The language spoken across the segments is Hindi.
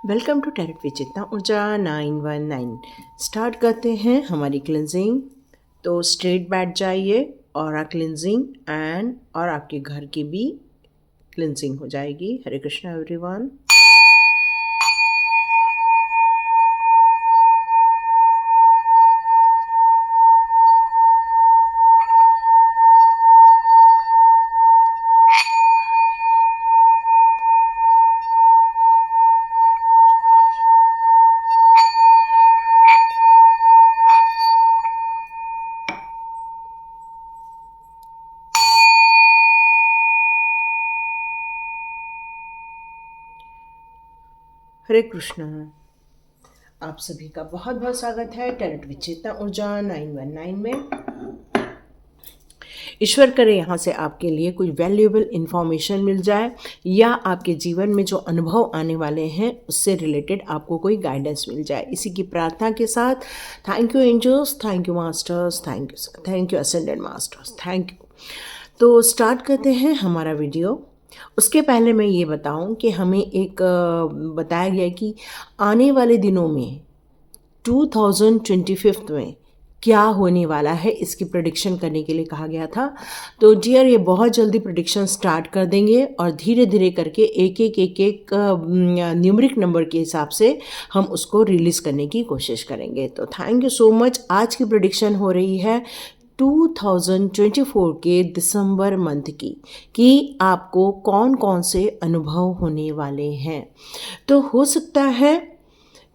वेलकम टू टैरेट विचेतना ऊर्जा 919। स्टार्ट करते हैं हमारी क्लिनजिंग। तो स्ट्रेट बैठ जाइए और क्लिनजिंग और आपके घर की भी क्लिनजिंग हो जाएगी। हरे कृष्णा एवरीवन। हरे कृष्णा। आप सभी का बहुत बहुत स्वागत है टैरेट विचेतना ऊर्जा 919 में। ईश्वर करे यहाँ से आपके लिए कुछ वैल्यूएबल इंफॉर्मेशन मिल जाए या आपके जीवन में जो अनुभव आने वाले हैं उससे रिलेटेड आपको कोई गाइडेंस मिल जाए, इसी की प्रार्थना के साथ thank you angels, thank you masters, thank you ascendant masters, thank you. तो स्टार्ट करते हैं हमारा वीडियो। उसके पहले मैं ये बताऊं कि हमें एक बताया गया कि आने वाले दिनों में 2025 में क्या होने वाला है, इसकी प्रेडिक्शन करने के लिए कहा गया था। तो डियर, ये बहुत जल्दी प्रेडिक्शन स्टार्ट कर देंगे और धीरे धीरे करके एक न्यूमरिक नंबर के हिसाब से हम उसको रिलीज़ करने की कोशिश करेंगे। तो थैंक यू सो मच। आज की प्रेडिक्शन हो रही है 2024 के दिसंबर मंथ की कि आपको कौन कौन से अनुभव होने वाले हैं। तो हो सकता है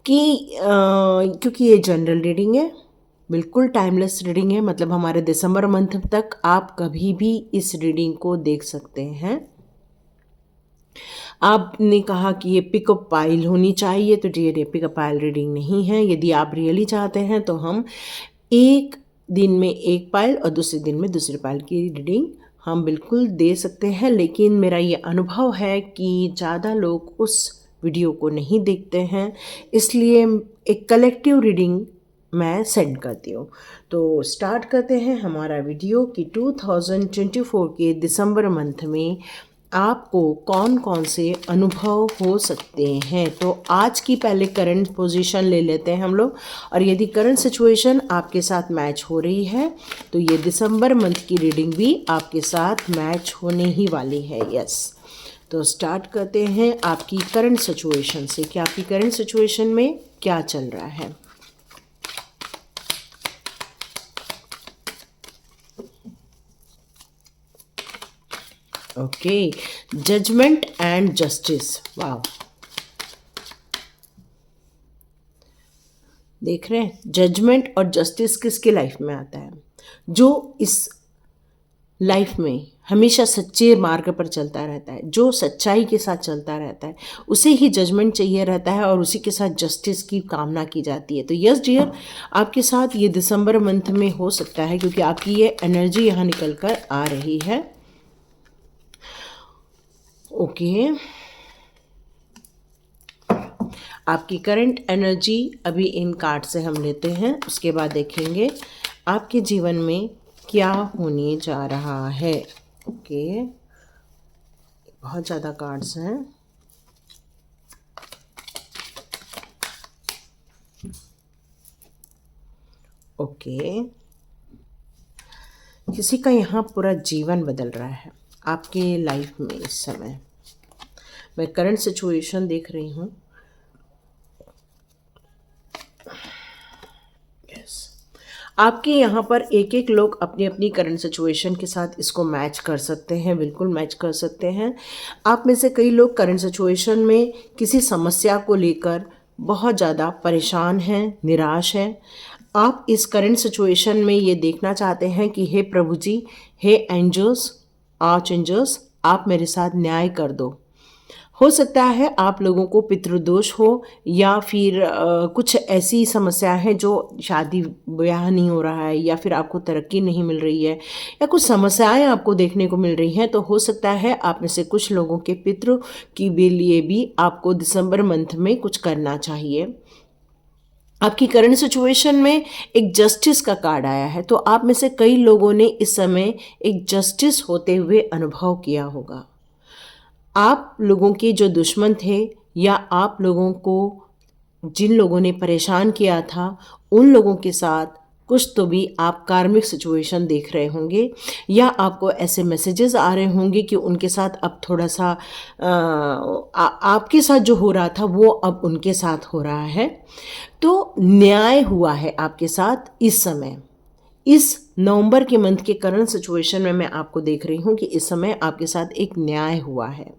कि क्योंकि ये जनरल रीडिंग है, बिल्कुल टाइमलेस रीडिंग है, मतलब हमारे दिसंबर मंथ तक आप कभी भी इस रीडिंग को देख सकते हैं। आपने कहा कि ये पिकअप पाइल होनी चाहिए, तो डियर ये पिकअप पाइल रीडिंग नहीं है। यदि आप रियली चाहते हैं तो हम एक दिन में एक पाइल और दूसरे दिन में दूसरे पाइल की रीडिंग हम बिल्कुल दे सकते हैं, लेकिन मेरा ये अनुभव है कि ज़्यादा लोग उस वीडियो को नहीं देखते हैं, इसलिए एक कलेक्टिव रीडिंग मैं सेंड करती हूँ। तो स्टार्ट करते हैं हमारा वीडियो कि 2024 के दिसंबर मंथ में आपको कौन कौन से अनुभव हो सकते हैं। तो आज की पहले करंट पोजीशन ले लेते हैं हम लोग, और यदि करंट सिचुएशन आपके साथ मैच हो रही है तो ये दिसंबर मंथ की रीडिंग भी आपके साथ मैच होने ही वाली है। यस, तो स्टार्ट करते हैं आपकी करंट सिचुएशन से कि आपकी करंट सिचुएशन में क्या चल रहा है। Okay, judgement and justice. वाह, देख रहे हैं जजमेंट और जस्टिस किसके लाइफ में आता है? जो इस लाइफ में हमेशा सच्चे मार्ग पर चलता रहता है, जो सच्चाई के साथ चलता रहता है, उसे ही जजमेंट चाहिए रहता है और उसी के साथ जस्टिस की कामना की जाती है। तो यस डियर, आपके साथ ये दिसंबर मंथ में हो सकता है क्योंकि आपकी ये एनर्जी यहाँ निकल कर आ रही है। ओके, आपकी करंट एनर्जी अभी इन कार्ड से हम लेते हैं, उसके बाद देखेंगे आपके जीवन में क्या होने जा रहा है। ओके, बहुत ज़्यादा कार्ड्स हैं। ओके, किसी का यहाँ पूरा जीवन बदल रहा है आपके लाइफ में। इस समय मैं करंट सिचुएशन देख रही हूँ। आपके यहाँ पर एक एक लोग अपनी अपनी करंट सिचुएशन के साथ इसको मैच कर सकते हैं, बिल्कुल मैच कर सकते हैं। आप में से कई लोग करंट सिचुएशन में किसी समस्या को लेकर बहुत ज़्यादा परेशान हैं, निराश हैं। आप इस करंट सिचुएशन में ये देखना चाहते हैं कि हे प्रभु जी, हे एंजल्स, आर्च एंजल्स, आप मेरे साथ न्याय कर दो। हो सकता है आप लोगों को पितृदोष हो या फिर कुछ ऐसी समस्या है जो शादी ब्याह नहीं हो रहा है या फिर आपको तरक्की नहीं मिल रही है या कुछ समस्याएं आपको देखने को मिल रही हैं। तो हो सकता है आप में से कुछ लोगों के पितृ के लिए भी आपको दिसंबर मंथ में कुछ करना चाहिए। आपकी करंट सिचुएशन में एक जस्टिस का कार्ड आया है, तो आप में से कई लोगों ने इस समय एक जस्टिस होते हुए अनुभव किया होगा। आप लोगों के जो दुश्मन थे या आप लोगों को जिन लोगों ने परेशान किया था उन लोगों के साथ कुछ तो भी आप कार्मिक सिचुएशन देख रहे होंगे, या आपको ऐसे मैसेजेस आ रहे होंगे कि उनके साथ अब थोड़ा सा आपके साथ जो हो रहा था वो अब उनके साथ हो रहा है। तो न्याय हुआ है आपके साथ इस समय। इस नवंबर के मंथ के करंट सिचुएशन में मैं आपको देख रही हूँ कि इस समय आपके साथ एक न्याय हुआ है।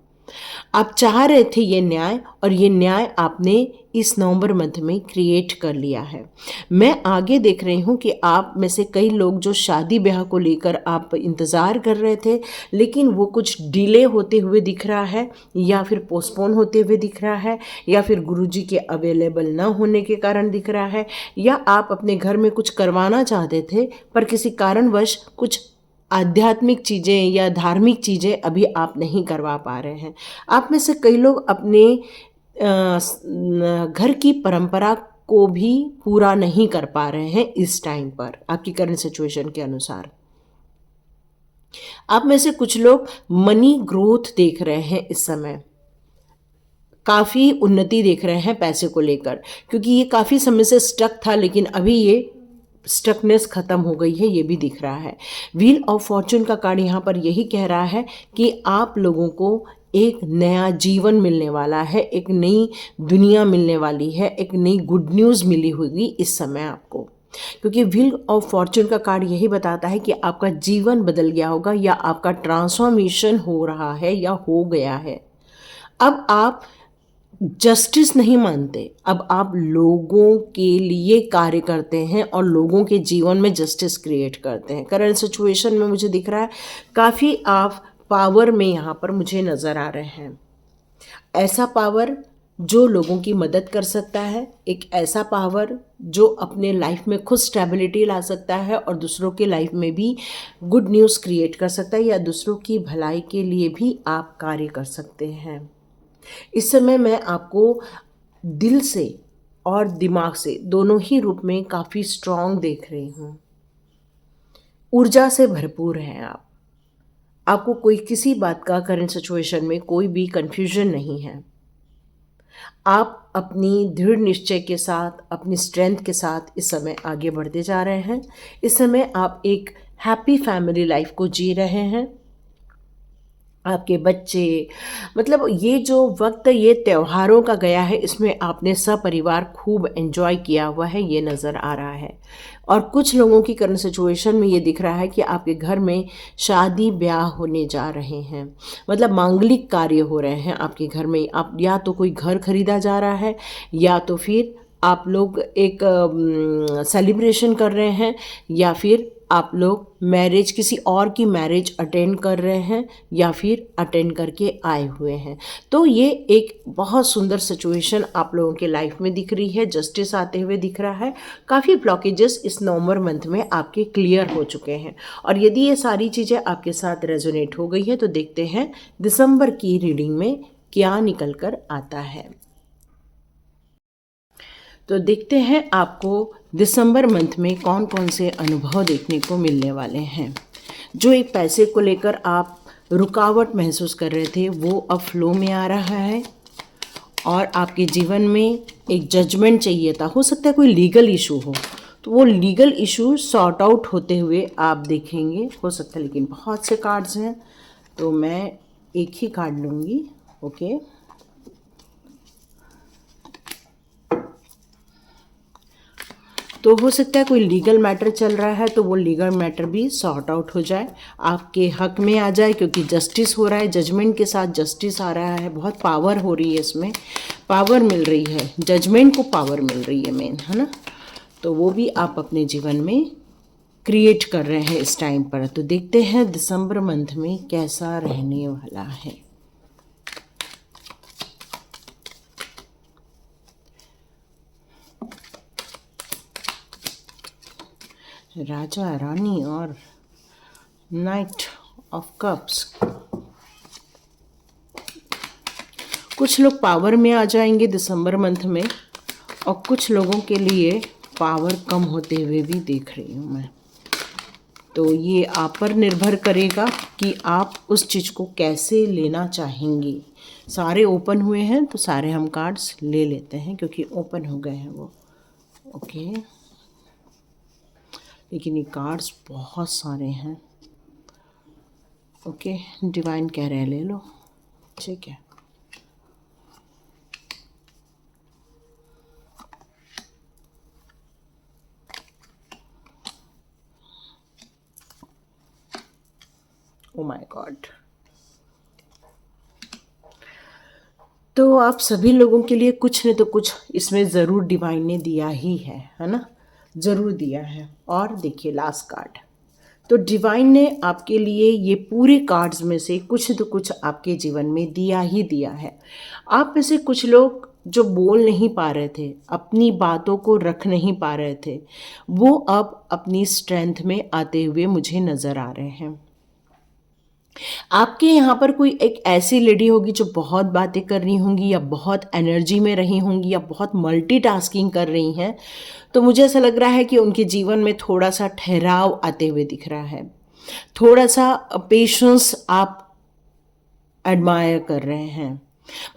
आप चाह रहे थे ये न्याय, और ये न्याय आपने इस नवंबर मंथ में क्रिएट कर लिया है। मैं आगे देख रही हूँ कि आप में से कई लोग जो शादी ब्याह को लेकर आप इंतज़ार कर रहे थे, लेकिन वो कुछ डिले होते हुए दिख रहा है, या फिर पोस्टपोन होते हुए दिख रहा है, या फिर गुरुजी के अवेलेबल न होने के कारण दिख रहा है, या आप अपने घर में कुछ करवाना चाहते थे पर किसी कारणवश कुछ आध्यात्मिक चीज़ें या धार्मिक चीज़ें अभी आप नहीं करवा पा रहे हैं। आप में से कई लोग अपने घर की परंपरा को भी पूरा नहीं कर पा रहे हैं इस टाइम पर, आपकी करंट सिचुएशन के अनुसार। आप में से कुछ लोग मनी ग्रोथ देख रहे हैं इस समय, काफ़ी उन्नति देख रहे हैं पैसे को लेकर, क्योंकि ये काफ़ी समय से स्टक था, लेकिन अभी ये स्टकनेस ख़त्म हो गई है, ये भी दिख रहा है। व्हील ऑफ फॉर्चून का कार्ड यहाँ पर यही कह रहा है कि आप लोगों को एक नया जीवन मिलने वाला है, एक नई दुनिया मिलने वाली है, एक नई गुड न्यूज़ मिली होगी इस समय आपको, क्योंकि व्हील ऑफ फॉर्चून का कार्ड यही बताता है कि आपका जीवन बदल गया होगा, या आपका ट्रांसफॉर्मेशन हो रहा है या हो गया है। अब आप जस्टिस नहीं मानते, अब आप लोगों के लिए कार्य करते हैं और लोगों के जीवन में जस्टिस क्रिएट करते हैं। करंट सिचुएशन में मुझे दिख रहा है काफ़ी आप पावर में यहाँ पर मुझे नज़र आ रहे हैं। ऐसा पावर जो लोगों की मदद कर सकता है, एक ऐसा पावर जो अपने लाइफ में खुद स्टेबिलिटी ला सकता है और दूसरों के लाइफ में भी गुड न्यूज़ क्रिएट कर सकता है, या दूसरों की भलाई के लिए भी आप कार्य कर सकते हैं। इस समय मैं आपको दिल से और दिमाग से दोनों ही रूप में काफ़ी स्ट्रांग देख रही हूँ। ऊर्जा से भरपूर हैं आप। आपको कोई किसी बात का करंट सिचुएशन में कोई भी कन्फ्यूजन नहीं है। आप अपनी दृढ़ निश्चय के साथ, अपनी स्ट्रेंथ के साथ इस समय आगे बढ़ते जा रहे हैं। इस समय आप एक हैप्पी फैमिली लाइफ को जी रहे हैं। आपके बच्चे, मतलब ये जो वक्त ये त्योहारों का गया है, इसमें आपने सपरिवार खूब एंजॉय किया हुआ है, ये नज़र आ रहा है। और कुछ लोगों की करंट सिचुएशन में ये दिख रहा है कि आपके घर में शादी ब्याह होने जा रहे हैं, मतलब मांगलिक कार्य हो रहे हैं आपके घर में। आप या तो कोई घर खरीदा जा रहा है, या तो फिर आप लोग एक सेलिब्रेशन कर रहे हैं, या फिर आप लोग मैरिज, किसी और की मैरिज अटेंड कर रहे हैं, या फिर अटेंड करके आए हुए हैं। तो ये एक बहुत सुंदर सिचुएशन आप लोगों के लाइफ में दिख रही है। जस्टिस आते हुए दिख रहा है। काफ़ी ब्लॉकेजेस इस नवंबर मंथ में आपके क्लियर हो चुके हैं। और यदि ये सारी चीज़ें आपके साथ रेजोनेट हो गई है तो देखते हैं दिसंबर की रीडिंग में क्या निकल कर आता है। तो देखते हैं आपको दिसंबर मंथ में कौन कौन से अनुभव देखने को मिलने वाले हैं। जो एक पैसे को लेकर आप रुकावट महसूस कर रहे थे वो अब फ्लो में आ रहा है, और आपके जीवन में एक जजमेंट चाहिए था। हो सकता है कोई लीगल इशू हो, तो वो लीगल इशू सॉर्ट आउट होते हुए आप देखेंगे, हो सकता है। लेकिन बहुत से कार्ड्स हैं तो मैं एक ही कार्ड लूँगी। ओके, तो हो सकता है कोई लीगल मैटर चल रहा है तो वो लीगल मैटर भी सॉर्ट आउट हो जाए, आपके हक में आ जाए, क्योंकि जस्टिस हो रहा है। जजमेंट के साथ जस्टिस आ रहा है, बहुत पावर हो रही है इसमें, पावर मिल रही है, जजमेंट को पावर मिल रही है मेन, है ना। तो वो भी आप अपने जीवन में क्रिएट कर रहे हैं इस टाइम पर। तो देखते हैं दिसंबर मंथ में कैसा रहने वाला है। राजा, रानी और नाइट ऑफ कप्स। कुछ लोग पावर में आ जाएंगे दिसंबर मंथ में, और कुछ लोगों के लिए पावर कम होते हुए भी देख रही हूँ मैं। तो ये आप पर निर्भर करेगा कि आप उस चीज़ को कैसे लेना चाहेंगी। सारे ओपन हुए हैं तो सारे हम कार्ड्स ले लेते हैं क्योंकि ओपन हो गए हैं वो। ओके, लेकिन ये कार्ड्स बहुत सारे हैं। ओके, डिवाइन कह रहे हैं ले लो, ठीक है। ओ माय गॉड, तो आप सभी लोगों के लिए कुछ न तो कुछ इसमें ज़रूर डिवाइन ने दिया ही है ना, ज़रूर दिया है। और देखिए लास्ट कार्ड, तो डिवाइन ने आपके लिए ये पूरे कार्ड्स में से कुछ तो कुछ आपके जीवन में दिया ही दिया है। आप में से कुछ लोग जो बोल नहीं पा रहे थे, अपनी बातों को रख नहीं पा रहे थे, वो अब अपनी स्ट्रेंथ में आते हुए मुझे नज़र आ रहे हैं। आपके यहाँ पर कोई एक ऐसी लेडी होगी जो बहुत बातें कर रही होंगी या बहुत एनर्जी में रही होंगी या बहुत मल्टीटास्किंग कर रही हैं, तो मुझे ऐसा लग रहा है कि उनके जीवन में थोड़ा सा ठहराव आते हुए दिख रहा है, थोड़ा सा पेशेंस आप एडमायर कर रहे हैं।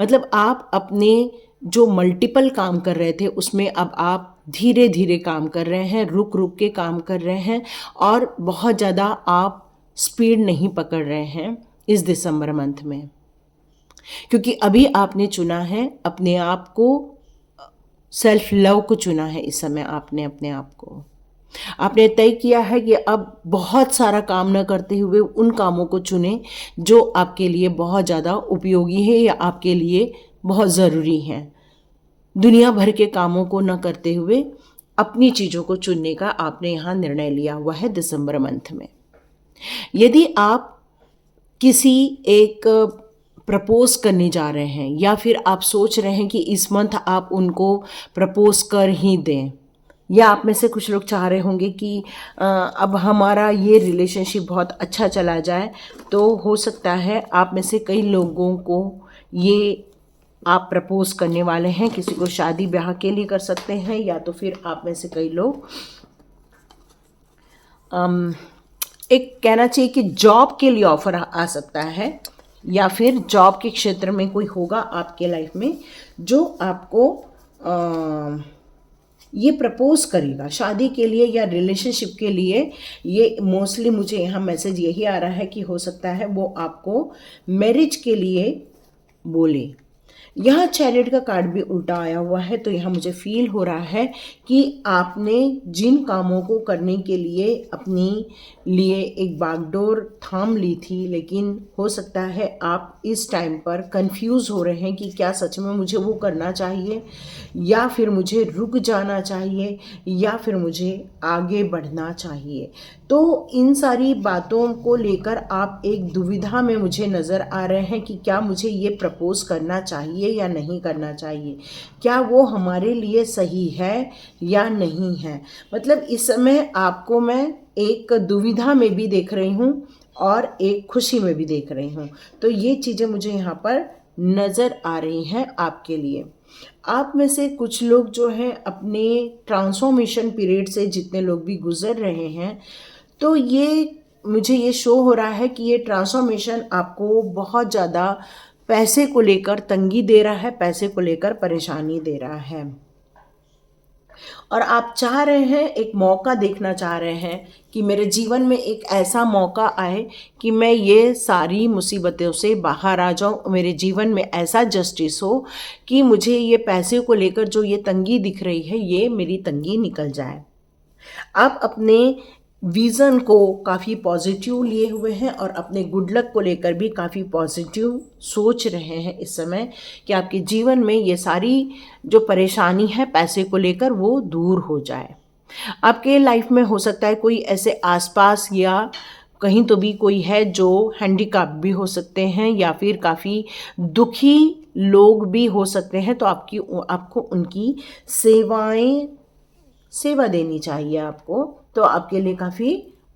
मतलब आप अपने जो मल्टीपल काम कर रहे थे उसमें अब आप धीरे धीरे काम कर रहे हैं, रुक रुक के काम कर रहे हैं और बहुत ज़्यादा आप स्पीड नहीं पकड़ रहे हैं इस दिसंबर मंथ में, क्योंकि अभी आपने चुना है अपने आप को, सेल्फ लव को चुना है। इस समय आपने अपने आप को, आपने तय किया है कि अब बहुत सारा काम न करते हुए उन कामों को चुनें जो आपके लिए बहुत ज़्यादा उपयोगी है या आपके लिए बहुत ज़रूरी है। दुनिया भर के कामों को न करते हुए अपनी चीज़ों को चुनने का आपने यहाँ निर्णय लिया हुआ है दिसंबर मंथ में। यदि आप किसी एक प्रपोज करने जा रहे हैं या फिर आप सोच रहे हैं कि इस मंथ आप उनको प्रपोज कर ही दें, या आप में से कुछ लोग चाह रहे होंगे कि अब हमारा ये रिलेशनशिप बहुत अच्छा चला जाए, तो हो सकता है आप में से कई लोगों को ये आप प्रपोज करने वाले हैं। किसी को शादी ब्याह के लिए कर सकते हैं, या तो फिर आप में से कई लोग एक कहना चाहिए कि जॉब के लिए ऑफर आ सकता है, या फिर जॉब के क्षेत्र में कोई होगा आपके लाइफ में जो आपको ये प्रपोज करेगा शादी के लिए या रिलेशनशिप के लिए। ये मोस्टली मुझे यहाँ मैसेज यही आ रहा है कि हो सकता है वो आपको मैरिज के लिए बोले। यहाँ चैरियट का कार्ड भी उल्टा आया हुआ है, तो यहाँ मुझे फील हो रहा है कि आपने जिन कामों को करने के लिए अपनी लिए एक बागडोर थाम ली थी, लेकिन हो सकता है आप इस टाइम पर कंफ्यूज हो रहे हैं कि क्या सच में मुझे वो करना चाहिए या फिर मुझे रुक जाना चाहिए या फिर मुझे आगे बढ़ना चाहिए। तो इन सारी बातों को लेकर आप एक दुविधा में मुझे नज़र आ रहे हैं कि क्या मुझे ये प्रपोज करना चाहिए या नहीं करना चाहिए, क्या वो हमारे लिए सही है या नहीं है। मतलब इस समय आपको मैं एक दुविधा में भी देख रही हूँ और एक खुशी में भी देख रही हूँ। तो ये चीज़ें मुझे यहाँ पर नज़र आ रही हैं आपके लिए। आप में से कुछ लोग जो हैं अपने ट्रांसफॉर्मेशन पीरियड से जितने लोग भी गुजर रहे हैं, तो ये मुझे ये शो हो रहा है कि ये ट्रांसफॉर्मेशन आपको बहुत ज़्यादा पैसे को लेकर तंगी दे रहा है, पैसे को लेकर परेशानी दे रहा है, और आप चाह रहे हैं, एक मौका देखना चाह रहे हैं कि मेरे जीवन में एक ऐसा मौका आए कि मैं ये सारी मुसीबतों से बाहर आ जाऊं, मेरे जीवन में ऐसा जस्टिस हो कि मुझे ये पैसे को लेकर जो ये तंगी दिख रही है, ये मेरी तंगी निकल जाए। आप अपने विज़न को काफ़ी पॉजिटिव लिए हुए हैं और अपने गुड लक को लेकर भी काफ़ी पॉजिटिव सोच रहे हैं इस समय कि आपके जीवन में ये सारी जो परेशानी है पैसे को लेकर वो दूर हो जाए। आपके लाइफ में हो सकता है कोई ऐसे आसपास या कहीं तो भी कोई है जो हैंडीकैप भी हो सकते हैं या फिर काफ़ी दुखी लोग भी हो सकते हैं, तो आपको उनकी सेवा देनी चाहिए आपको, तो आपके लिए काफ़ी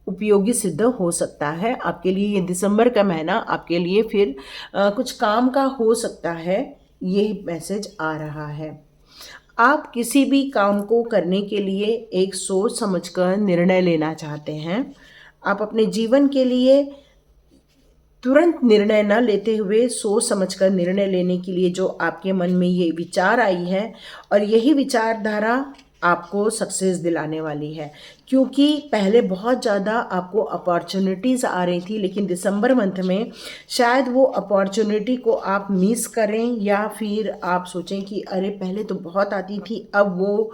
उपयोगी सिद्ध हो सकता है। आपके लिए ये दिसंबर का महीना आपके लिए फिर कुछ काम का हो सकता है, ये मैसेज आ रहा है। आप किसी भी काम को करने के लिए एक सोच समझकर निर्णय लेना चाहते हैं। आप अपने जीवन के लिए तुरंत निर्णय न लेते हुए सोच समझकर निर्णय लेने के लिए जो आपके मन में ये विचार आई है, और यही विचारधारा आपको सक्सेस दिलाने वाली है। क्योंकि पहले बहुत ज़्यादा आपको अपॉर्चुनिटीज़ आ रही थी, लेकिन दिसंबर मंथ में शायद वो अपॉर्चुनिटी को आप मिस करें, या फिर आप सोचें कि अरे पहले तो बहुत आती थी, अब वो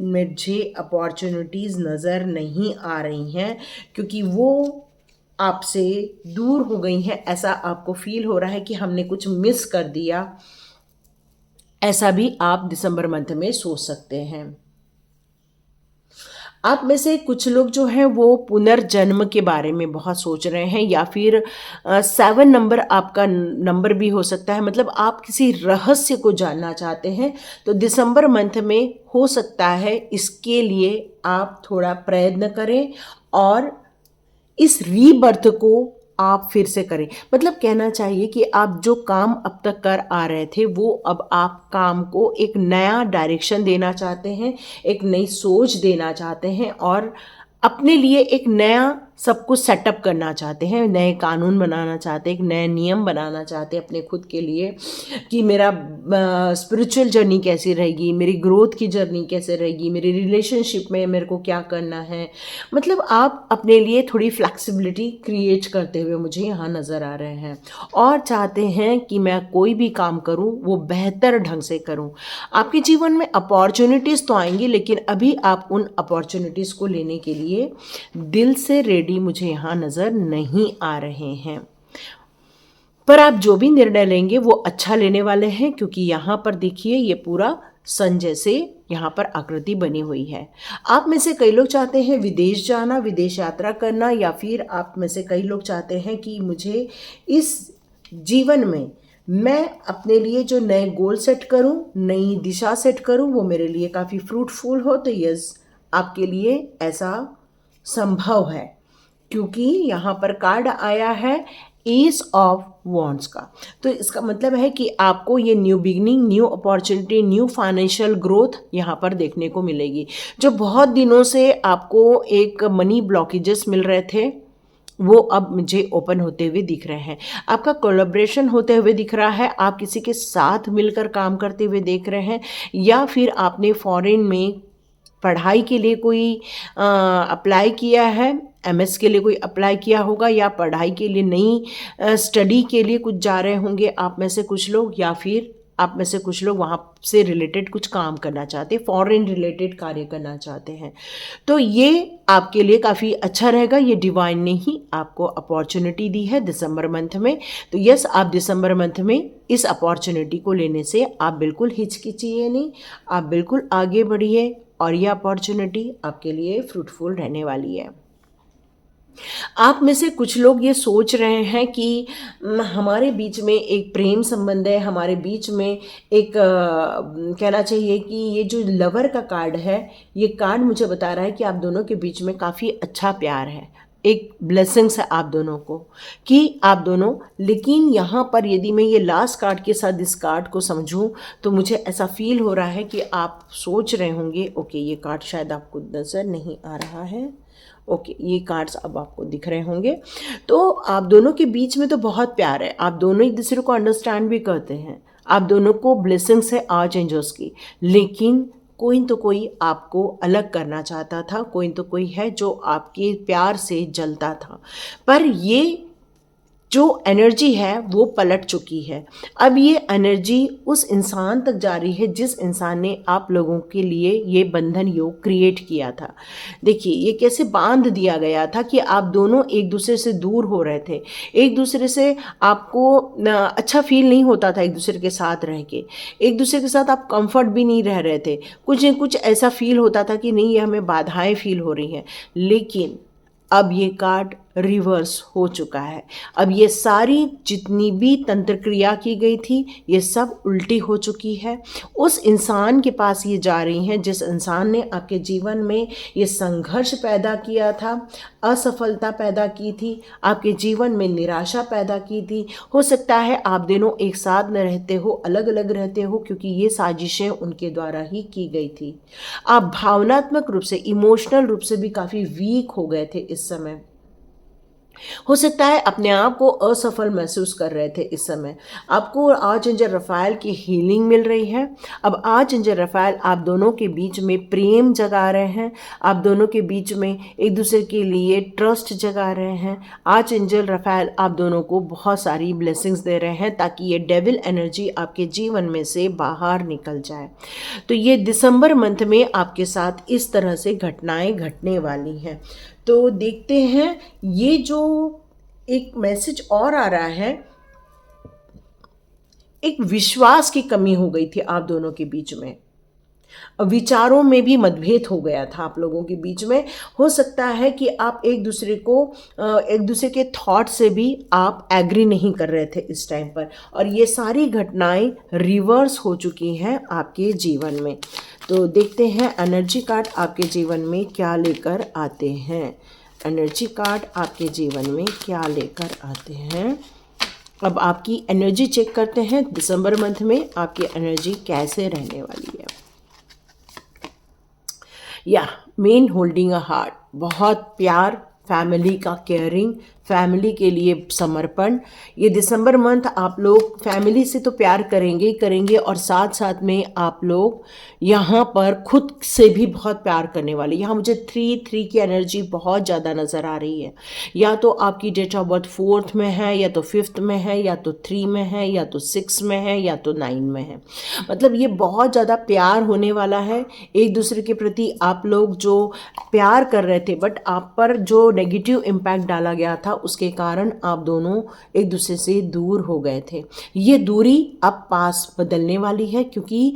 मुझे अपॉर्चुनिटीज़ नज़र नहीं आ रही हैं, क्योंकि वो आपसे दूर हो गई हैं। ऐसा आपको फील हो रहा है कि हमने कुछ मिस कर दिया। ऐसा भी आप दिसंबर मंथ में सोच सकते हैं। आप में से कुछ लोग जो हैं वो पुनर्जन्म के बारे में बहुत सोच रहे हैं, या फिर 7 नंबर आपका नंबर भी हो सकता है। मतलब आप किसी रहस्य को जानना चाहते हैं, तो दिसंबर मंथ में हो सकता है इसके लिए आप थोड़ा प्रयत्न करें और इस रीबर्थ को आप फिर से करें। मतलब कहना चाहिए कि आप जो काम अब तक कर आ रहे थे, वो अब आप काम को एक नया डायरेक्शन देना चाहते हैं, एक नई सोच देना चाहते हैं, और अपने लिए एक नया सब कुछ सेटअप करना चाहते हैं, नए कानून बनाना चाहते हैं, एक नए नियम बनाना चाहते हैं अपने खुद के लिए, कि मेरा स्पिरिचुअल जर्नी कैसी रहेगी, मेरी ग्रोथ की जर्नी कैसे रहेगी, मेरी रिलेशनशिप में मेरे को क्या करना है। मतलब आप अपने लिए थोड़ी फ्लेक्सिबिलिटी क्रिएट करते हुए मुझे यहाँ नज़र आ रहे हैं, और चाहते हैं कि मैं कोई भी काम करूँ वो बेहतर ढंग से करूँ। आपके जीवन में अपॉर्चुनिटीज़ तो आएंगी, लेकिन अभी आप उन अपॉर्चुनिटीज़ को लेने के लिए दिल से रेडी मुझे यहाँ नज़र नहीं आ रहे हैं। पर आप जो भी निर्णय लेंगे वो अच्छा लेने वाले हैं, क्योंकि यहाँ पर देखिए ये पूरा सन जैसे यहाँ पर आकृति बनी हुई है। आप में से कई लोग चाहते हैं विदेश जाना, विदेश यात्रा करना, या फिर आप में से कई लोग चाहते हैं कि मुझे इस जीवन में मैं अपने लिए जो नए गोल सेट करूं, नई दिशा सेट करूं, वो मेरे लिए काफ़ी फ्रूटफुल हो। तो यस, आपके लिए ऐसा संभव है, क्योंकि यहाँ पर कार्ड आया है एस ऑफ वॉन्ड्स का। तो इसका मतलब है कि आपको ये new beginning, new opportunity, new financial growth यहाँ पर देखने को मिलेगी। जो बहुत दिनों से आपको एक मनी ब्लॉकेजेस मिल रहे थे, वो अब मुझे ओपन होते हुए दिख रहे हैं। आपका कोलैबोरेशन होते हुए दिख रहा है, आप किसी के साथ मिलकर काम करते हुए देख रहे हैं, या फिर आपने फॉरेन में पढ़ाई के लिए कोई अप्लाई किया है, एमएस के लिए कोई अप्लाई किया होगा, या पढ़ाई के लिए नई स्टडी के लिए कुछ जा रहे होंगे आप में से कुछ लोग, या फिर आप में से कुछ लोग वहाँ से रिलेटेड कुछ काम करना चाहते हैं, फॉरेन रिलेटेड कार्य करना चाहते हैं। तो ये आपके लिए काफ़ी अच्छा रहेगा। ये डिवाइन ने ही आपको अपॉर्चुनिटी दी है दिसंबर मंथ में। तो यस, आप दिसंबर मंथ में इस अपॉर्चुनिटी को लेने से आप बिल्कुल हिचकिचाइए नहीं, आप बिल्कुल आगे बढ़िए, और ये अपॉर्चुनिटी आपके लिए फ्रूटफुल रहने वाली है। आप में से कुछ लोग ये सोच रहे हैं कि हमारे बीच में एक प्रेम संबंध है, हमारे बीच में एक कहना चाहिए कि ये जो लवर का कार्ड है, ये कार्ड मुझे बता रहा है कि आप दोनों के बीच में काफ़ी अच्छा प्यार है, एक ब्लेसिंग्स है आप दोनों को, कि आप दोनों। लेकिन यहाँ पर यदि मैं ये लास्ट कार्ड के साथ इस कार्ड को समझूं, तो मुझे ऐसा फील हो रहा है कि आप सोच रहे होंगे, ओके ये कार्ड शायद आपको नज़र नहीं आ रहा है, ओके ये कार्ड्स अब आपको दिख रहे होंगे। तो आप दोनों के बीच में तो बहुत प्यार है, आप दोनों एक दूसरे को अंडरस्टैंड भी करते हैं, आप दोनों को ब्लेसिंग्स है आर्च एंजल्स की। लेकिन कोई तो कोई आपको अलग करना चाहता था, कोई तो कोई है जो आपके प्यार से जलता था। पर ये जो एनर्जी है वो पलट चुकी है। अब ये एनर्जी उस इंसान तक जा रही है जिस इंसान ने आप लोगों के लिए ये बंधन योग क्रिएट किया था। देखिए ये कैसे बांध दिया गया था कि आप दोनों एक दूसरे से दूर हो रहे थे, एक दूसरे से आपको अच्छा फील नहीं होता था, एक दूसरे के साथ रह के एक दूसरे के साथ आप कंफर्ट भी नहीं रह रहे थे, कुछ न कुछ ऐसा फील होता था कि नहीं ये हमें बाधाएं फील हो रही हैं। लेकिन अब ये कार्ड रिवर्स हो चुका है। अब ये सारी जितनी भी तंत्र क्रिया की गई थी ये सब उल्टी हो चुकी है। उस इंसान के पास ये जा रही हैं जिस इंसान ने आपके जीवन में ये संघर्ष पैदा किया था, असफलता पैदा की थी, आपके जीवन में निराशा पैदा की थी। हो सकता है आप दोनों एक साथ न रहते हो, अलग अलग रहते हो, क्योंकि ये साजिशें उनके द्वारा ही की गई थी। आप भावनात्मक रूप से, इमोशनल रूप से भी काफ़ी वीक हो गए थे इस समय। हो सकता है अपने आप को असफल महसूस कर रहे थे इस समय, आपको आर्चएंजल रफाएल की हीलिंग मिल रही है। अब आर्चएंजल रफाएल आप दोनों के बीच में प्रेम जगा रहे हैं, आप दोनों के बीच में एक दूसरे के लिए ट्रस्ट जगा रहे हैं। आर्चएंजल रफाएल आप दोनों को बहुत सारी ब्लेसिंग्स दे रहे हैं ताकि ये डेविल एनर्जी आपके जीवन में से बाहर निकल जाए। तो ये दिसंबर मंथ में आपके साथ इस तरह से घटनाएं घटने वाली हैं। तो देखते हैं, ये जो एक मैसेज और आ रहा है, एक विश्वास की कमी हो गई थी आप दोनों के बीच में, विचारों में भी मतभेद हो गया था आप लोगों के बीच में। हो सकता है कि आप एक दूसरे के थॉट से भी आप एग्री नहीं कर रहे थे इस टाइम पर, और ये सारी घटनाएं रिवर्स हो चुकी हैं आपके जीवन में। तो देखते हैं एनर्जी कार्ड आपके जीवन में क्या लेकर आते हैं। एनर्जी कार्ड आपके जीवन में क्या लेकर आते हैं। अब आपकी एनर्जी चेक करते हैं, दिसंबर मंथ में आपकी एनर्जी कैसे रहने वाली है। या मेन होल्डिंग अ हार्ट, बहुत प्यार, फैमिली का केयरिंग, फैमिली के लिए समर्पण। ये दिसंबर मंथ आप लोग फैमिली से तो प्यार करेंगे ही करेंगे, और साथ साथ में आप लोग यहाँ पर खुद से भी बहुत प्यार करने वाले। यहाँ मुझे 3 की एनर्जी बहुत ज़्यादा नज़र आ रही है। या तो आपकी डेट ऑफ बर्थ 4th में है, या तो 5th में है, या तो 3 में है, या तो 6 में है, या तो 9 में है। मतलब ये बहुत ज़्यादा प्यार होने वाला है एक दूसरे के प्रति। आप लोग जो प्यार कर रहे थे, बट आप पर जो नेगेटिव इम्पैक्ट डाला गया था उसके कारण आप दोनों एक दूसरे से दूर हो गए थे। ये दूरी अब पास बदलने वाली है, क्योंकि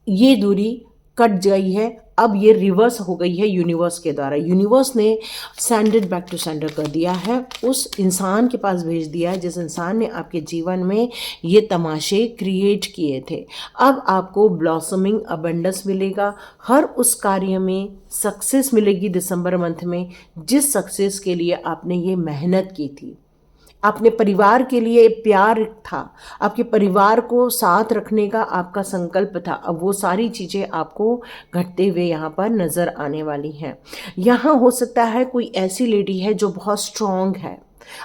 ये दूरी कट गई है। अब ये रिवर्स हो गई है यूनिवर्स के द्वारा। यूनिवर्स ने सेंडेड बैक टू सेंडर कर दिया है, उस इंसान के पास भेज दिया है जिस इंसान ने आपके जीवन में ये तमाशे क्रिएट किए थे। अब आपको ब्लॉसमिंग अबंडेंस मिलेगा, हर उस कार्य में सक्सेस मिलेगी दिसंबर मंथ में जिस सक्सेस के लिए आपने ये मेहनत की थी। अपने परिवार के लिए प्यार था, आपके परिवार को साथ रखने का आपका संकल्प था। अब वो सारी चीज़ें आपको घटते हुए यहाँ पर नज़र आने वाली हैं। यहाँ हो सकता है कोई ऐसी लेडी है जो बहुत स्ट्रॉन्ग है,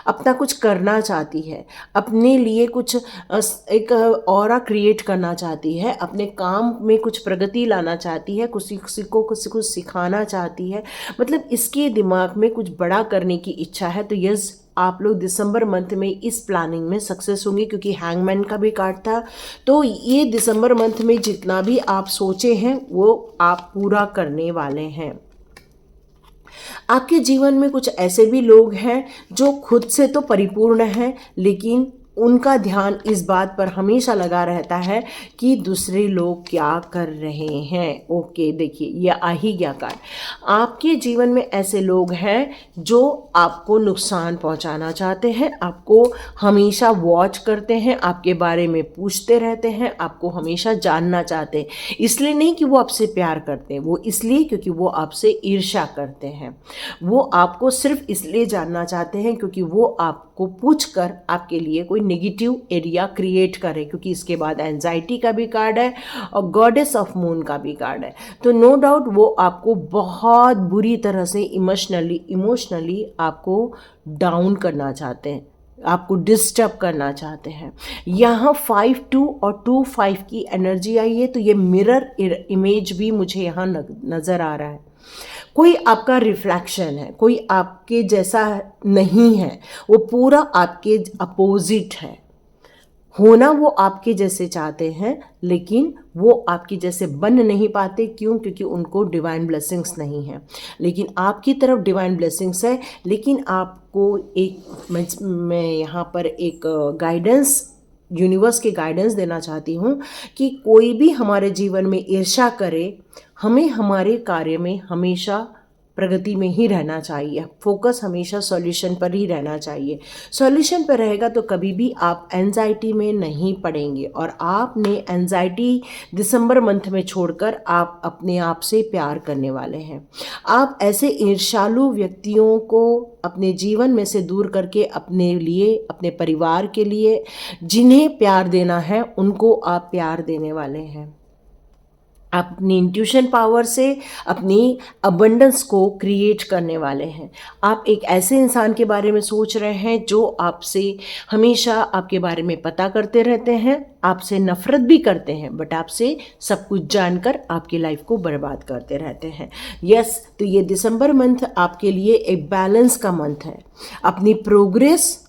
अपना कुछ करना चाहती है, अपने लिए कुछ एक ऑरा क्रिएट करना चाहती है, अपने काम में कुछ प्रगति लाना चाहती है, किसी को सिखाना चाहती है। मतलब इसके दिमाग में कुछ बड़ा करने की इच्छा है। तो यस, आप लोग दिसंबर मंथ में इस प्लानिंग में सक्सेस होंगे, क्योंकि हैंगमैन का भी कार्ड था। तो ये दिसंबर मंथ में जितना भी आप सोचे हैं वो आप पूरा करने वाले हैं। आपके जीवन में कुछ ऐसे भी लोग हैं जो खुद से तो परिपूर्ण हैं, लेकिन उनका ध्यान इस बात पर हमेशा लगा रहता है कि दूसरे लोग क्या कर रहे हैं। ओके, देखिए ये आ ही गया कार्ड। आपके जीवन में ऐसे लोग हैं जो आपको नुकसान पहुंचाना चाहते हैं, आपको हमेशा वॉच करते हैं, आपके बारे में पूछते रहते हैं, आपको हमेशा जानना चाहते हैं। इसलिए नहीं कि वो आपसे प्यार करते हैं, वो इसलिए क्योंकि वो आपसे ईर्ष्या करते हैं। वो आपको सिर्फ इसलिए जानना चाहते हैं क्योंकि वो आपको पूछकर आपके लिए कोई नेगेटिव एरिया क्रिएट करे, क्योंकि इसके बाद एंजाइटी का भी कार्ड है और गॉडेस ऑफ मून का भी कार्ड है। तो नो डाउट वो आपको बहुत बुरी तरह से इमोशनली आपको डाउन करना चाहते हैं, आपको डिस्टर्ब करना चाहते हैं। यहाँ 5-2 और 2-5 की एनर्जी आई है, तो ये मिरर इमेज भी मुझे यहाँ नज़र आ रहा है। कोई आपका रिफ्लेक्शन है, कोई आपके जैसा नहीं है, वो पूरा आपके अपोजिट है। होना वो आपके जैसे चाहते हैं, लेकिन वो आपके जैसे बन नहीं पाते। क्यों? क्योंकि उनको डिवाइन ब्लेसिंग्स नहीं है, लेकिन आपकी तरफ डिवाइन ब्लेसिंग्स है। लेकिन आपको मैं यहाँ पर एक गाइडेंस, यूनिवर्स के गाइडेंस देना चाहती हूँ कि कोई भी हमारे जीवन में ईर्ष्या करे, हमें हमारे कार्य में हमेशा प्रगति में ही रहना चाहिए। फोकस हमेशा सॉल्यूशन पर ही रहना चाहिए। सॉल्यूशन पर रहेगा तो कभी भी आप एंजाइटी में नहीं पड़ेंगे, और आपने एंजाइटी दिसंबर मंथ में छोड़कर आप अपने आप से प्यार करने वाले हैं। आप ऐसे ईर्ष्यालु व्यक्तियों को अपने जीवन में से दूर करके अपने लिए, अपने परिवार के लिए जिन्हें प्यार देना है उनको आप प्यार देने वाले हैं। आप अपनी इंट्यूशन पावर से अपनी अबंडेंस को क्रिएट करने वाले हैं। आप एक ऐसे इंसान के बारे में सोच रहे हैं जो आपसे हमेशा आपके बारे में पता करते रहते हैं, आपसे नफ़रत भी करते हैं, बट आपसे सब कुछ जानकर आपकी लाइफ को बर्बाद करते रहते हैं। यस, तो ये दिसंबर मंथ आपके लिए एक बैलेंस का मंथ है। अपनी प्रोग्रेस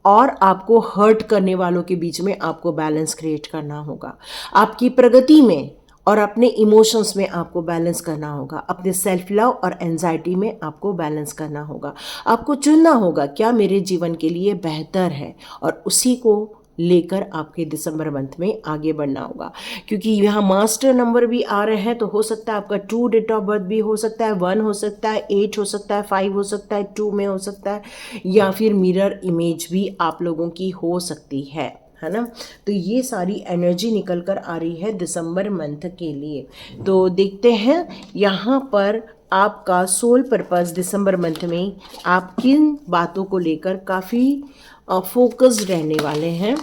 और आपको हर्ट करने वालों के बीच में आपको बैलेंस क्रिएट करना होगा। आपकी प्रगति में और अपने इमोशंस में आपको बैलेंस करना होगा। अपने सेल्फ लव और एंजाइटी में आपको बैलेंस करना होगा। आपको चुनना होगा क्या मेरे जीवन के लिए बेहतर है, और उसी को लेकर आपके दिसंबर मंथ में आगे बढ़ना होगा। क्योंकि यहाँ मास्टर नंबर भी आ रहे हैं, तो हो सकता है आपका 2 डेट ऑफ बर्थ भी हो सकता है, 1 हो सकता है, 8 हो सकता है, 5 हो सकता है, 2 में हो सकता है, या फिर मिरर इमेज भी आप लोगों की हो सकती है ना। तो ये सारी एनर्जी निकल कर आ रही है दिसंबर मंथ के लिए। तो देखते हैं यहाँ पर आपका सोल पर्पस दिसंबर मंथ में आप किन बातों को लेकर काफ़ी फोकस्ड रहने वाले हैं।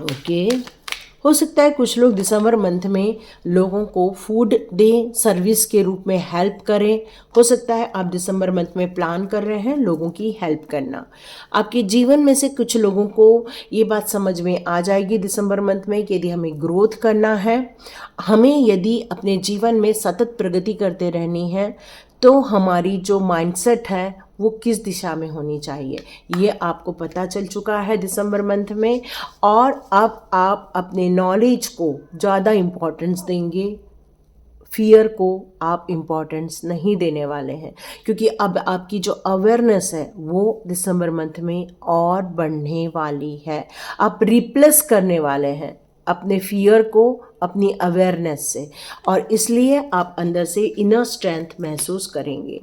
ओके, हो सकता है कुछ लोग दिसंबर मंथ में लोगों को फूड दें, सर्विस के रूप में हेल्प करें। हो सकता है आप दिसंबर मंथ में प्लान कर रहे हैं लोगों की हेल्प करना। आपके जीवन में से कुछ लोगों को ये बात समझ में आ जाएगी दिसंबर मंथ में कि यदि हमें ग्रोथ करना है, हमें यदि अपने जीवन में सतत प्रगति करते रहनी है, तो हमारी जो माइंडसेट है वो किस दिशा में होनी चाहिए, ये आपको पता चल चुका है दिसंबर मंथ में। और अब आप अपने नॉलेज को ज़्यादा इम्पोर्टेंस देंगे, फियर को आप इम्पोर्टेंस नहीं देने वाले हैं, क्योंकि अब आपकी जो अवेयरनेस है वो दिसंबर मंथ में और बढ़ने वाली है। आप रिप्लेस करने वाले हैं अपने फियर को अपनी अवेयरनेस से, और इसलिए आप अंदर से इनर स्ट्रेंथ महसूस करेंगे।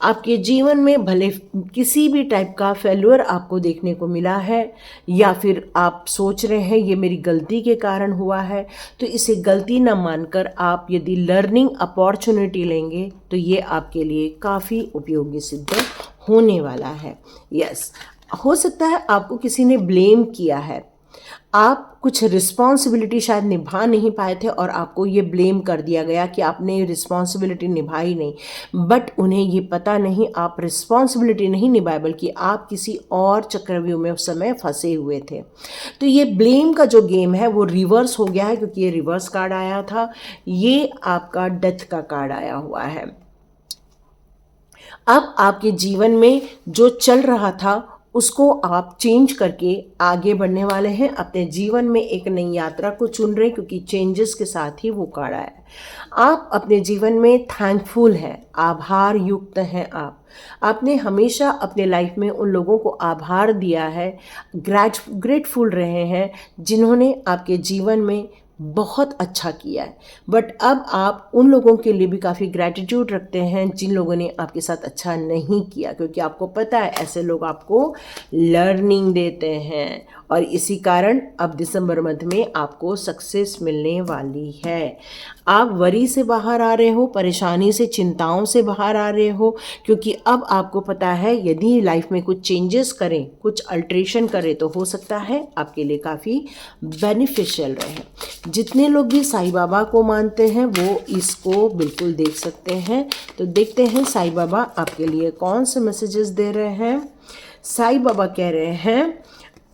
आपके जीवन में भले किसी भी टाइप का फेल्यूर आपको देखने को मिला है, या फिर आप सोच रहे हैं ये मेरी गलती के कारण हुआ है, तो इसे गलती न मानकर आप यदि लर्निंग अपॉर्चुनिटी लेंगे तो ये आपके लिए काफ़ी उपयोगी सिद्ध होने वाला है। यस, हो सकता है आपको किसी ने ब्लेम किया है, आप कुछ रिस्पॉन्सिबिलिटी शायद निभा नहीं पाए थे और आपको ये ब्लेम कर दिया गया कि आपने रिस्पॉन्सिबिलिटी निभाई नहीं, बट उन्हें ये पता नहीं आप रिस्पॉन्सिबिलिटी नहीं निभाए बल्कि आप किसी और चक्रव्यूह में उस समय फंसे हुए थे। तो ये ब्लेम का जो गेम है वो रिवर्स हो गया है, क्योंकि ये रिवर्स कार्ड आया था, ये आपका डेथ का कार्ड आया हुआ है। अब आपके जीवन में जो चल रहा था उसको आप चेंज करके आगे बढ़ने वाले हैं, अपने जीवन में एक नई यात्रा को चुन रहे हैं, क्योंकि चेंजेस के साथ ही वो कार्ड आया है। आप अपने जीवन में थैंकफुल हैं, आभार युक्त हैं। आपने हमेशा अपने लाइफ में उन लोगों को आभार दिया है, ग्रेटफुल रहे हैं जिन्होंने आपके जीवन में बहुत अच्छा किया है, बट अब आप उन लोगों के लिए भी काफ़ी ग्रैटिट्यूड रखते हैं जिन लोगों ने आपके साथ अच्छा नहीं किया, क्योंकि आपको पता है ऐसे लोग आपको लर्निंग देते हैं, और इसी कारण अब दिसंबर मंथ में आपको सक्सेस मिलने वाली है। आप वरी से बाहर आ रहे हो, परेशानी से, चिंताओं से बाहर आ रहे हो, क्योंकि अब आपको पता है यदि लाइफ में कुछ चेंजेस करें, कुछ अल्ट्रेशन करें, तो हो सकता है आपके लिए काफ़ी बेनिफिशियल रहे। जितने लोग भी साईं बाबा को मानते हैं वो इसको बिल्कुल देख सकते हैं। तो देखते हैं साईं बाबा आपके लिए कौन से मैसेजेस दे रहे हैं। साईं बाबा कह रहे हैं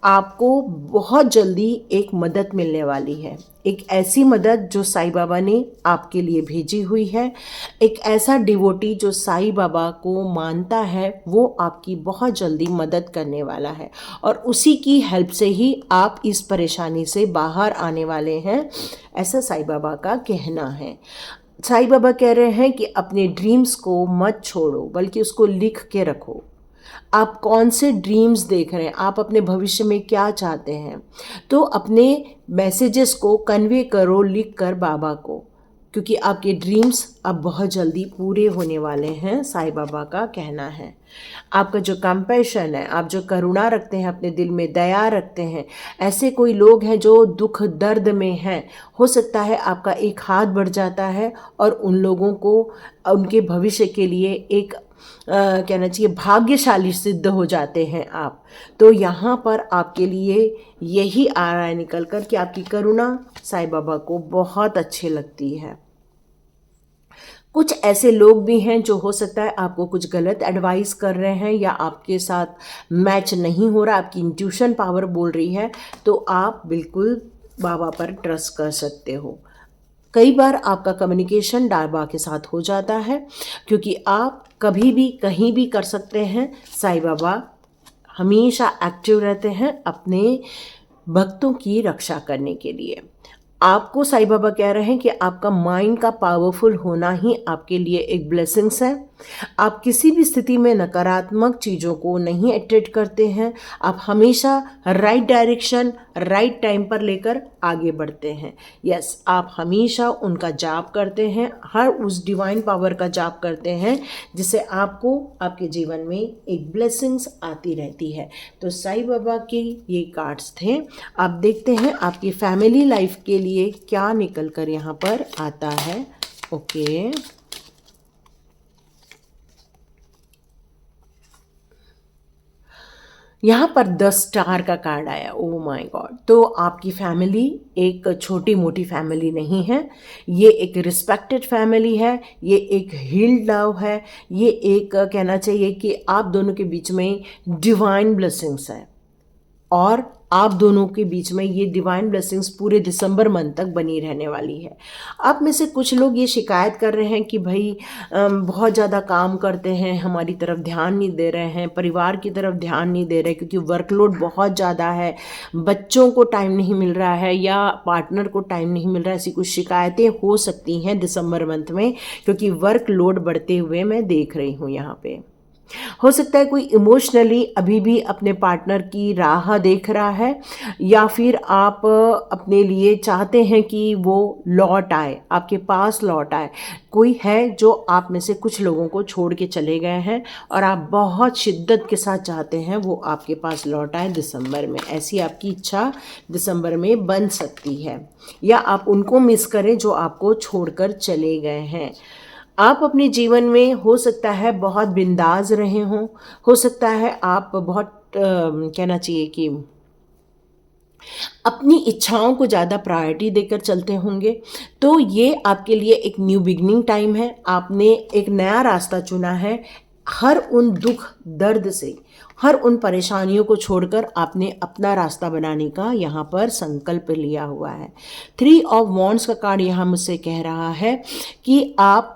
आपको बहुत जल्दी एक मदद मिलने वाली है, एक ऐसी मदद जो साईं बाबा ने आपके लिए भेजी हुई है। एक ऐसा डिवोटी जो साईं बाबा को मानता है वो आपकी बहुत जल्दी मदद करने वाला है, और उसी की हेल्प से ही आप इस परेशानी से बाहर आने वाले हैं, ऐसा साईं बाबा का कहना है। साईं बाबा कह रहे हैं कि अपने ड्रीम्स को मत छोड़ो, बल्कि उसको लिख के रखो। आप कौन से ड्रीम्स देख रहे हैं, आप अपने भविष्य में क्या चाहते हैं, तो अपने मैसेजेस को कन्वे करो लिख कर बाबा को, क्योंकि आपके ड्रीम्स अब बहुत जल्दी पूरे होने वाले हैं, साईं बाबा का कहना है। आपका जो कंपैशन है, आप जो करुणा रखते हैं, अपने दिल में दया रखते हैं, ऐसे कोई लोग हैं जो दुख दर्द में हैं, हो सकता है आपका एक हाथ बढ़ जाता है और उन लोगों को उनके भविष्य के लिए एक कहना चाहिए भाग्यशाली सिद्ध हो जाते हैं आप। तो यहाँ पर आपके लिए यही आ रहा है निकल कर कि आपकी करुणा साईं बाबा को बहुत अच्छी लगती है। कुछ ऐसे लोग भी हैं जो हो सकता है आपको कुछ गलत एडवाइस कर रहे हैं या आपके साथ मैच नहीं हो रहा, आपकी इंट्यूशन पावर बोल रही है, तो आप बिल्कुल बाबा पर ट्रस्ट कर सकते हो। कई बार आपका कम्युनिकेशन बाबा के साथ हो जाता है, क्योंकि आप कभी भी कहीं भी कर सकते हैं। साईं बाबा हमेशा एक्टिव रहते हैं अपने भक्तों की रक्षा करने के लिए। आपको साईं बाबा कह रहे हैं कि आपका माइंड का पावरफुल होना ही आपके लिए एक ब्लेसिंग्स है। आप किसी भी स्थिति में नकारात्मक चीज़ों को नहीं अट्रैक्ट करते हैं। आप हमेशा राइट डायरेक्शन राइट टाइम पर लेकर आगे बढ़ते हैं। यस, आप हमेशा उनका जाप करते हैं, हर उस डिवाइन पावर का जाप करते हैं जिससे आपको आपके जीवन में एक ब्लेसिंग्स आती रहती है। तो साईं बाबा के ये कार्ड्स थे। आप देखते हैं आपकी फैमिली लाइफ के लिए क्या निकल कर यहाँ पर आता है। ओके, यहाँ पर 10 स्टार का कार्ड आया। Oh my God. तो आपकी फैमिली एक छोटी मोटी फैमिली नहीं है, ये एक रिस्पेक्टेड फैमिली है, ये एक हील्ड लव है, ये एक कहना चाहिए कि आप दोनों के बीच में डिवाइन ब्लेसिंग्स है और आप दोनों के बीच में ये डिवाइन ब्लेसिंग्स पूरे दिसंबर मंथ तक बनी रहने वाली है। आप में से कुछ लोग ये शिकायत कर रहे हैं कि भाई बहुत ज़्यादा काम करते हैं, हमारी तरफ ध्यान नहीं दे रहे हैं, परिवार की तरफ ध्यान नहीं दे रहे क्योंकि वर्कलोड बहुत ज़्यादा है, बच्चों को टाइम नहीं मिल रहा है या पार्टनर को टाइम नहीं मिल रहा है। ऐसी कुछ शिकायतें हो सकती हैं दिसंबर मंथ में, क्योंकि वर्कलोड बढ़ते हुए मैं देख रही हूँ यहाँ पे। हो सकता है कोई इमोशनली अभी भी अपने पार्टनर की राह देख रहा है, या फिर आप अपने लिए चाहते हैं कि वो लौट आए, आपके पास लौट आए। कोई है जो आप में से कुछ लोगों को छोड़ के चले गए हैं और आप बहुत शिद्दत के साथ चाहते हैं वो आपके पास लौट आए दिसंबर में। ऐसी आपकी इच्छा दिसंबर में बन सकती है, या आप उनको मिस करें जो आपको छोड़कर चले गए हैं। आप अपने जीवन में हो सकता है बहुत बिंदास रहे हों, हो सकता है आप बहुत कहना चाहिए कि अपनी इच्छाओं को ज़्यादा प्रायोरिटी देकर चलते होंगे। तो ये आपके लिए एक न्यू बिगनिंग टाइम है। आपने एक नया रास्ता चुना है। हर उन दुख दर्द से, हर उन परेशानियों को छोड़कर आपने अपना रास्ता बनाने का यहाँ पर संकल्प लिया हुआ है। 3 ऑफ वॉन्ड्स का कार्ड यहाँ मुझसे कह रहा है कि आप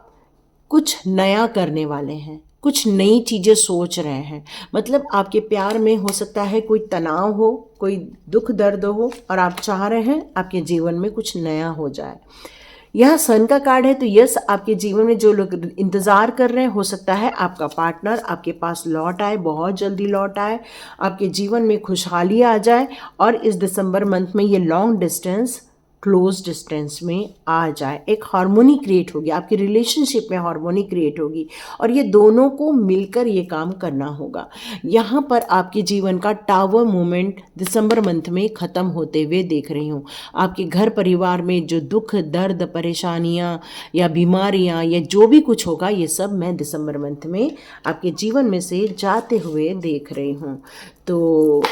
कुछ नया करने वाले हैं, कुछ नई चीज़ें सोच रहे हैं। मतलब आपके प्यार में हो सकता है कोई तनाव हो, कोई दुख दर्द हो और आप चाह रहे हैं आपके जीवन में कुछ नया हो जाए। यह सन का कार्ड है, तो यस, आपके जीवन में जो लोग इंतज़ार कर रहे हैं, हो सकता है आपका पार्टनर आपके पास लौट आए, बहुत जल्दी लौट आए, आपके जीवन में खुशहाली आ जाए और इस दिसंबर मंथ में ये लॉन्ग डिस्टेंस क्लोज डिस्टेंस में आ जाए। एक हार्मोनी क्रिएट होगी, आपकी रिलेशनशिप में हार्मोनी क्रिएट होगी और ये दोनों को मिलकर ये काम करना होगा। यहाँ पर आपके जीवन का टावर मोमेंट दिसंबर मंथ में ख़त्म होते हुए देख रही हूँ। आपके घर परिवार में जो दुख दर्द परेशानियाँ या बीमारियाँ या जो भी कुछ होगा, ये सब मैं दिसंबर मंथ में आपके जीवन में से जाते हुए देख रही हूँ। तो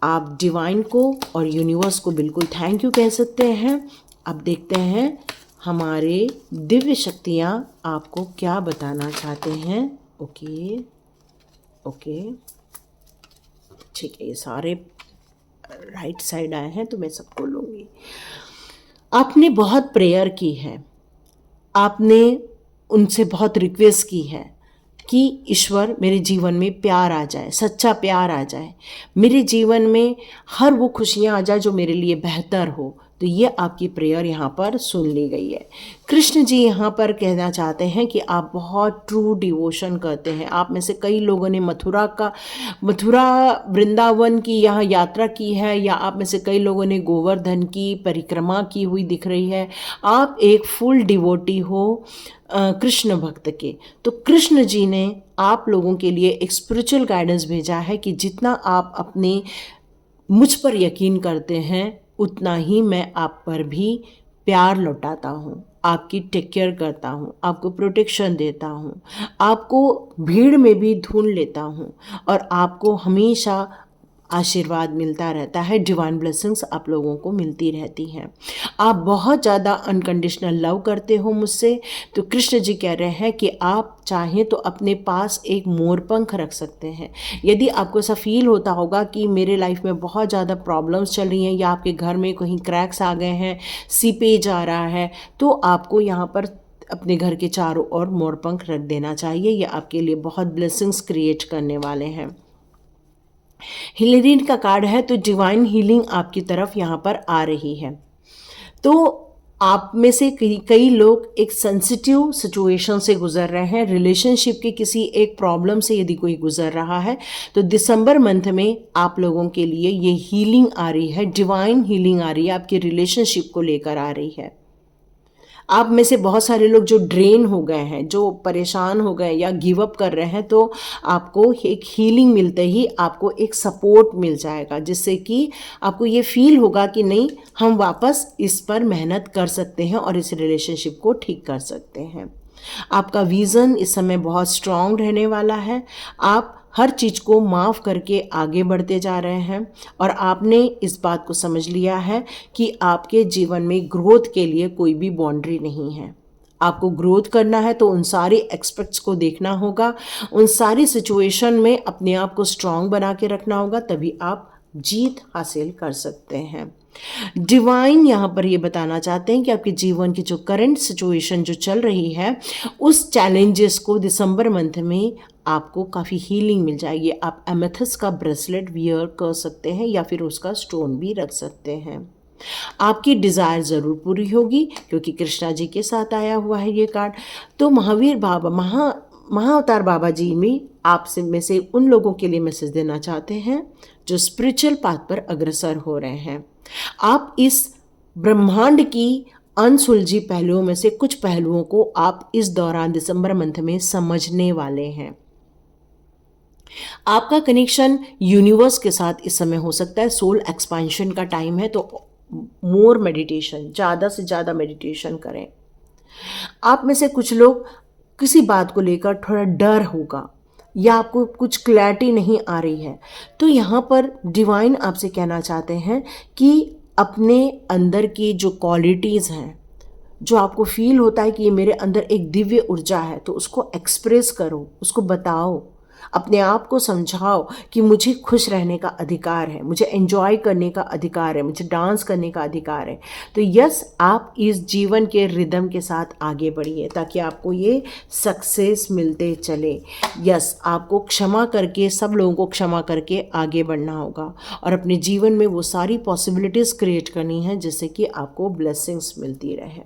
आप डिवाइन को और यूनिवर्स को बिल्कुल थैंक यू कह सकते हैं। अब देखते हैं हमारे दिव्य शक्तियाँ आपको क्या बताना चाहते हैं। ओके, ठीक है, ये सारे राइट साइड आए हैं तो मैं सबको लूँगी। आपने बहुत प्रेयर की है, आपने उनसे बहुत रिक्वेस्ट की है कि ईश्वर मेरे जीवन में प्यार आ जाए, सच्चा प्यार आ जाए, मेरे जीवन में हर वो खुशियाँ आ जाए जो मेरे लिए बेहतर हो। तो ये आपकी प्रेयर यहाँ पर सुन ली गई है। कृष्ण जी यहाँ पर कहना चाहते हैं कि आप बहुत ट्रू डिवोशन करते हैं। आप में से कई लोगों ने मथुरा वृंदावन की यहाँ यात्रा की है, या आप में से कई लोगों ने गोवर्धन की परिक्रमा की हुई दिख रही है। आप एक फुल डिवोटी हो कृष्ण भक्त के। तो कृष्ण जी ने आप लोगों के लिए एक स्पिरिचुअल गाइडेंस भेजा है कि जितना आप अपने मुझ पर यकीन करते हैं, उतना ही मैं आप पर भी प्यार लौटाता हूँ, आपकी टेक केयर करता हूँ, आपको प्रोटेक्शन देता हूँ, आपको भीड़ में भी ढूंढ लेता हूँ और आपको हमेशा आशीर्वाद मिलता रहता है। डिवाइन ब्लेसिंग्स आप लोगों को मिलती रहती हैं। आप बहुत ज़्यादा अनकंडीशनल लव करते हो मुझसे, तो कृष्ण जी कह रहे हैं कि आप चाहें तो अपने पास एक मोरपंख रख सकते हैं। यदि आपको ऐसा फील होता होगा कि मेरे लाइफ में बहुत ज़्यादा प्रॉब्लम्स चल रही हैं या आपके घर में कहीं क्रैक्स आ गए हैं, सीपेज आ रहा है, तो आपको यहाँ पर अपने घर के चारों ओर मोरपंख रख देना चाहिए। ये आपके लिए बहुत ब्लेसिंग्स क्रिएट करने वाले हैं। हिलेरिन का कार्ड है, तो डिवाइन हीलिंग आपकी तरफ यहाँ पर आ रही है। तो आप में से कई लोग एक सेंसिटिव सिचुएशन से गुजर रहे हैं, रिलेशनशिप के किसी एक प्रॉब्लम से यदि कोई गुजर रहा है, तो दिसंबर मंथ में आप लोगों के लिए ये हीलिंग आ रही है, डिवाइन हीलिंग आ रही है, आपकी रिलेशनशिप को लेकर आ रही है। आप में से बहुत सारे लोग जो ड्रेन हो गए हैं, जो परेशान हो गए या गिव अप कर रहे हैं, तो आपको एक हीलिंग मिलते ही आपको एक सपोर्ट मिल जाएगा, जिससे कि आपको ये फील होगा कि नहीं, हम वापस इस पर मेहनत कर सकते हैं और इस रिलेशनशिप को ठीक कर सकते हैं। आपका विज़न इस समय बहुत स्ट्रांग रहने वाला है। आप हर चीज़ को माफ़ करके आगे बढ़ते जा रहे हैं और आपने इस बात को समझ लिया है कि आपके जीवन में ग्रोथ के लिए कोई भी बाउंड्री नहीं है। आपको ग्रोथ करना है तो उन सारे एक्सपेक्ट्स को देखना होगा, उन सारी सिचुएशन में अपने आप को स्ट्रांग बना के रखना होगा, तभी आप जीत हासिल कर सकते हैं। डिवाइन यहाँ पर ये बताना चाहते हैं कि आपके जीवन की जो करंट सिचुएशन जो चल रही है, उस चैलेंजेस को दिसंबर मंथ में आपको काफ़ी हीलिंग मिल जाएगी। आप एमेथिस्ट का ब्रेसलेट वियर कर सकते हैं या फिर उसका स्टोन भी रख सकते हैं। आपकी डिज़ायर ज़रूर पूरी होगी, क्योंकि कृष्णा जी के साथ आया हुआ है ये कार्ड। तो महावीर बाबा महाअवतार बाबा जी में आपसे में से उन लोगों के लिए मैसेज देना चाहते हैं जो स्पिरिचुअल पाथ पर अग्रसर हो रहे हैं। आप इस ब्रह्मांड की अनसुलझी पहलुओं में से कुछ पहलुओं को आप इस दौरान दिसंबर मंथ में समझने वाले हैं। आपका कनेक्शन यूनिवर्स के साथ इस समय हो सकता है। सोल एक्सपेंशन का टाइम है, तो मोर मेडिटेशन, ज़्यादा से ज़्यादा मेडिटेशन करें। आप में से कुछ लोग किसी बात को लेकर थोड़ा डर होगा या आपको कुछ क्लैरिटी नहीं आ रही है, तो यहाँ पर डिवाइन आपसे कहना चाहते हैं कि अपने अंदर की जो क्वालिटीज़ हैं, जो आपको फील होता है कि ये मेरे अंदर एक दिव्य ऊर्जा है, तो उसको एक्सप्रेस करो, उसको बताओ, अपने आप को समझाओ कि मुझे खुश रहने का अधिकार है, मुझे एंजॉय करने का अधिकार है, मुझे डांस करने का अधिकार है। तो यस, आप इस जीवन के रिदम के साथ आगे बढ़िए ताकि आपको ये सक्सेस मिलते चले। यस, आपको क्षमा करके, सब लोगों को क्षमा करके आगे बढ़ना होगा और अपने जीवन में वो सारी पॉसिबिलिटीज़ क्रिएट करनी है जिससे कि आपको ब्लेसिंग्स मिलती रहे।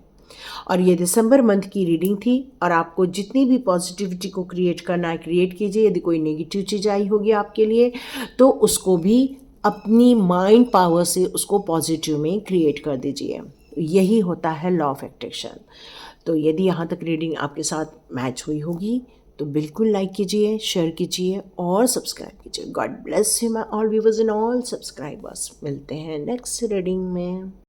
और ये दिसंबर मंथ की रीडिंग थी और आपको जितनी भी पॉजिटिविटी को क्रिएट करना है क्रिएट कीजिए। यदि कोई नेगेटिव चीज़ आई होगी आपके लिए तो उसको भी अपनी माइंड पावर से उसको पॉजिटिव में क्रिएट कर दीजिए। यही होता है लॉ ऑफ अट्रैक्शन। तो यदि यहाँ तक रीडिंग आपके साथ मैच हुई होगी तो बिल्कुल लाइक कीजिए, शेयर कीजिए और सब्सक्राइब कीजिए। God bless you my all viewers and all subscribers. मिलते हैं नेक्स्ट रीडिंग में।